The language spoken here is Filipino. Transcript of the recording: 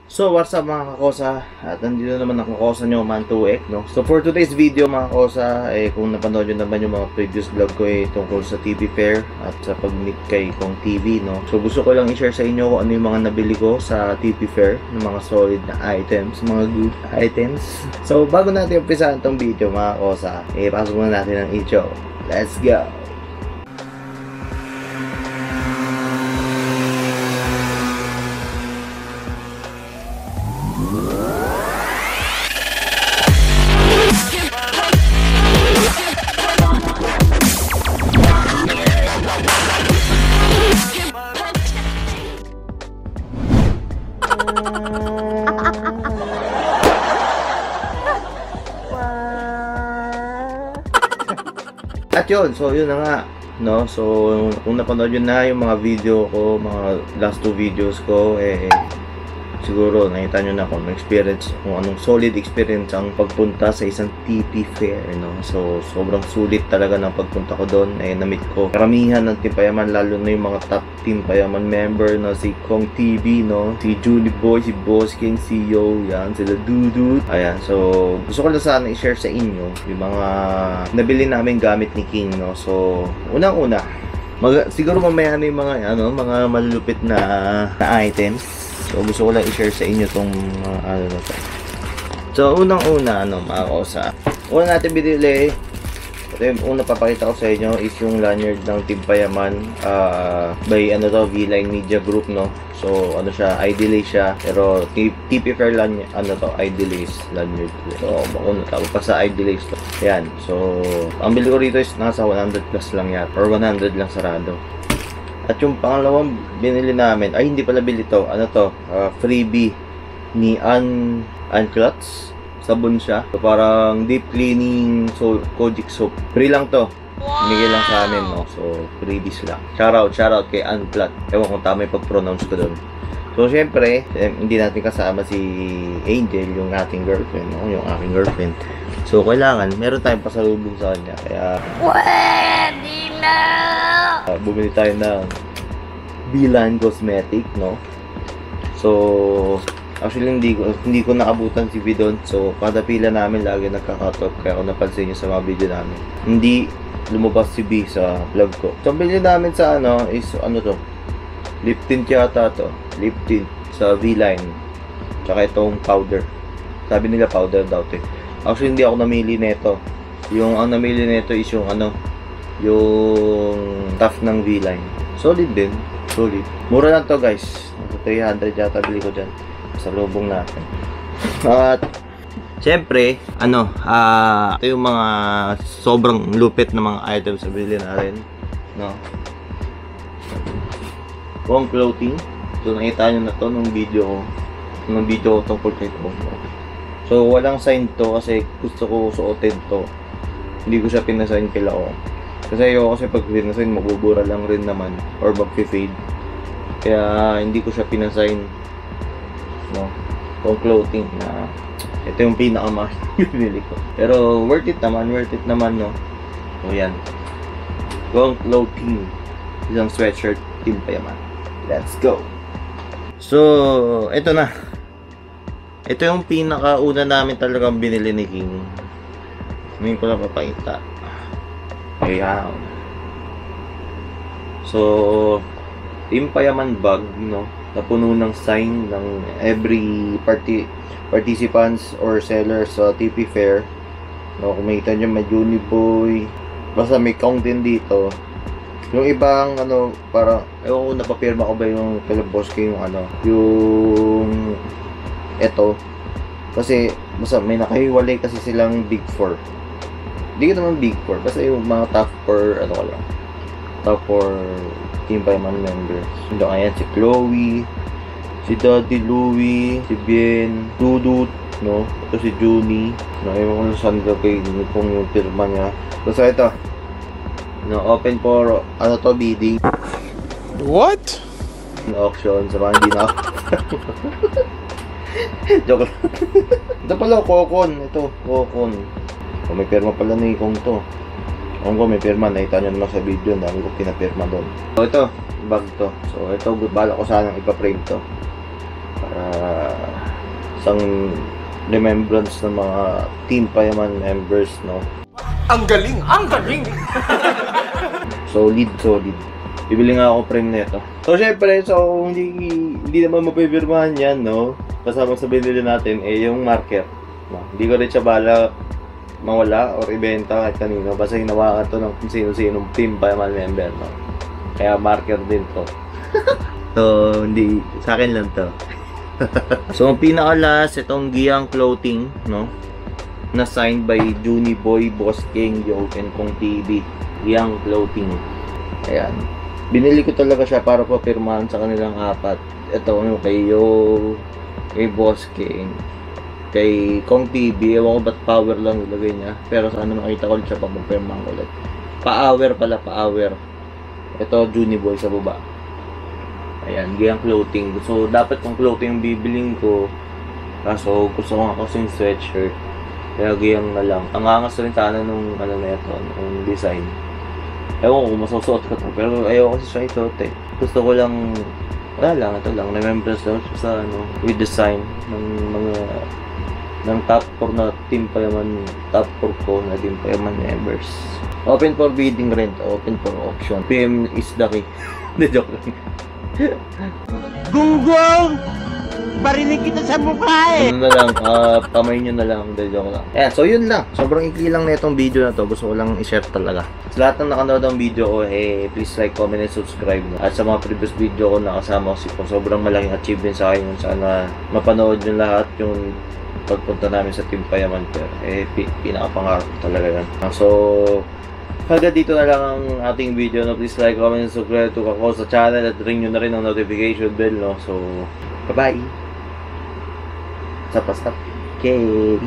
So what's up mga kakosa, at nandito naman ang kakosa nyo, Man2Ek, no? So for today's video mga kakosa, kung napanood nyo naman yung mga previous vlog ko tungkol sa TV Fair at sa pag-meet kay Kong TV, no? So gusto ko lang i-share sa inyo kung ano yung mga nabili ko sa TV Fair, ng mga solid na items, mga good items. So bago natin umpisahan tong video mga kakosa, pasok muna natin ang intro. Let's go! At yun, so yun na nga, no? So kung napanood yun na yung mga video ko, mga last 2 videos ko, siguro nakita nyo na kung experience, kung anong solid experience ang pagpunta sa isang TV Fair, no? So sobrang sulit talaga ng pagpunta ko doon. Na-meet ko karamihan ng Team Payaman, lalo na yung mga top Team Payaman member, no? Si Kong TV, no? Si Julie Boy, si Boss King, si Yo, yan, sila Dudut. Ayan, so gusto ko na sana i-share sa inyo yung mga nabili namin gamit ni King, no? So unang-una, siguro mamaya na yung mga mga malulupit na items. So gusto ko lang i-share sa inyo tong ano na to. So unang-una mga kosa, una natin binili, ito yung una papakita ko sa inyo is yung lanyard ng Team Payaman by V-Line Media Group, no. So ano siya, Idealist siya, pero TV Fair lanyard, Idealist lanyard. So bakuna tawag pa sa Idealist to. Yan, so ang bili ko rito is nasa 100 plus lang yan, or 100 lang sarado. At yung pangalawang binili namin, ay hindi pala bili to, freebie ni Unclots. Sabon siya. So parang deep cleaning Kojic soap. Free lang to. Bigay lang sa amin, no? So freebies lang. Shoutout kay Unclot. Ewan kung tama yung pag-pronounce ko doon. So syempre, hindi natin kasama si Angel, yung ating girlfriend, no? Yung aking girlfriend. So kailangan, meron tayong pasalubong sa kanya. Kaya pwede na! Bumili tayo ng V-Line Cosmetic, no? So actually hindi ko naabutan si V doon. So kada pila namin lagi nagka-cut off, kaya kung napansin niyo sa mga video namin, hindi lumabas si V sa vlog ko. So bili namin sa is to, lip tint yata to, lip tint sa V-Line, tsaka itong powder. Sabi nila powder daw to. Actually hindi ako namili nito. Yung ang namili nito is yung yung tough ng V-Line. Solid din, solid. Mura lang to guys, 300 yata bili ko dyan sa lubong natin. At syempre ito yung mga sobrang lupit na mga items na bili natin, no? Kong clothing. So nakita nyo na to nung video ko tungkol kay Kong. So walang sign to kasi gusto ko suotin to. Hindi ko siya pinasign kila ko. Kasi pag pinasign mabubura lang rin naman or mag-fade. Kaya hindi ko siya pinasign, no? Kung clothing na ito yung pinaka-mahal binili ko. Pero worth it naman, no? O yan. Kung clothing, isang sweatshirt, Team Payaman. Let's go. So ito na. Ito yung pinaka-una namin talagang binili ni King. Ngayon ko lang papakita. Ayan. So Team Payaman bag, no? Napuno ng sign ng every participants or sellers sa TV Fair. No, kung makita nyo may Uniboy, basta may Kong din dito. Yung ibang parang ewan ko napapirma ko ba yung kay Boss King yung eto. Kasi basta may nakahiwalay kasi silang Big 4. Hindi ko naman Big 4, basta yung mga top 4 top 4 Team Payaman members. Ayan si Chloe, si Daddy Louie, si Bien, Dudut, no? Ito si Junie, no? Ewan ko saan kay kung yung pirma niya. Basta ito, no? Open for bidding. What? Auction sa mga hindi na joke lang. Ito pala Kokon. Ito Kokon. May pirma pala ni Kong to. Kung may pirma, nakita nyo naman sa video, dami ko pinapirma doon. So ito, bag to. So ito, bala ko sanang ipa-frame to. Para isang remembrance ng mga Team Payaman members, no? Ang galing! Ang galing! Solid. Bibili nga ako frame nito. So, syempre, hindi naman mapipirmahan yan, no? Kasama sa binili natin, yung marker. No? Hindi ko rin siya balak mawala or ibenta kahit kanino. Basta hinawakan to ng kung sino-sinong Team Payaman member, no? Kaya marker din to. So, hindi, sa akin lang to. So, ang pinaka-last, itong Giyang Clothing, no? Na signed by Juni Boy, Boss King, Joke, and Kong TV. Giyang Clothing. Ayan. Binili ko talaga siya para papirmahan sa kanilang apat. Ito, kay Yo, kay Boss King, kay Kong TV. Ewan ko ba't power lang ilagay niya. Pero sana makita ko siya pa magpirmahan ko ulit. Pa-hour pala, pa-hour. Ito, Juni Boy sa baba. Ayan, Giyang Clothing. So, dapat yung clothing yung bibiling ko. Kaso, gusto ko nga kasing sweatshirt. Kaya Giyang na lang. Ang angas rin sana nung, ano na ito, nung design. Ewan ko kung masusuot ko to. Pero ayaw kasi siya isuot eh. Gusto ko lang, wala lang, ito lang. Remembrance lang siya sa, with design ng mga, ng top 4 na Team Payaman, top 4 ko na Team Payaman members. Open for bidding rent, open for auction. PM is the key. Hindi, joke lang. Gunggong! Barinig kita sa mukha eh! Ano na lang, kamay nyo na lang, hindi, joke lang. Ayan, so yun lang. Sobrang ikli lang na itong video na to. Gusto ko lang i-share talaga. Sa lahat ng nakanood ng video ko, please like, comment, and subscribe. At sa mga previous video ko nakasama ko sobrang malaking achievement sa akin. Sana mapanood nyo lahat yung pagpunta namin sa Team Payaman. Pero, pinakapangarap talaga yan. So, hanggang dito na lang ang ating video, no? Please like, comment, and subscribe to Kako sa channel at ring nyo na rin ang notification bell, no? So, bye-bye! Stop. Okay.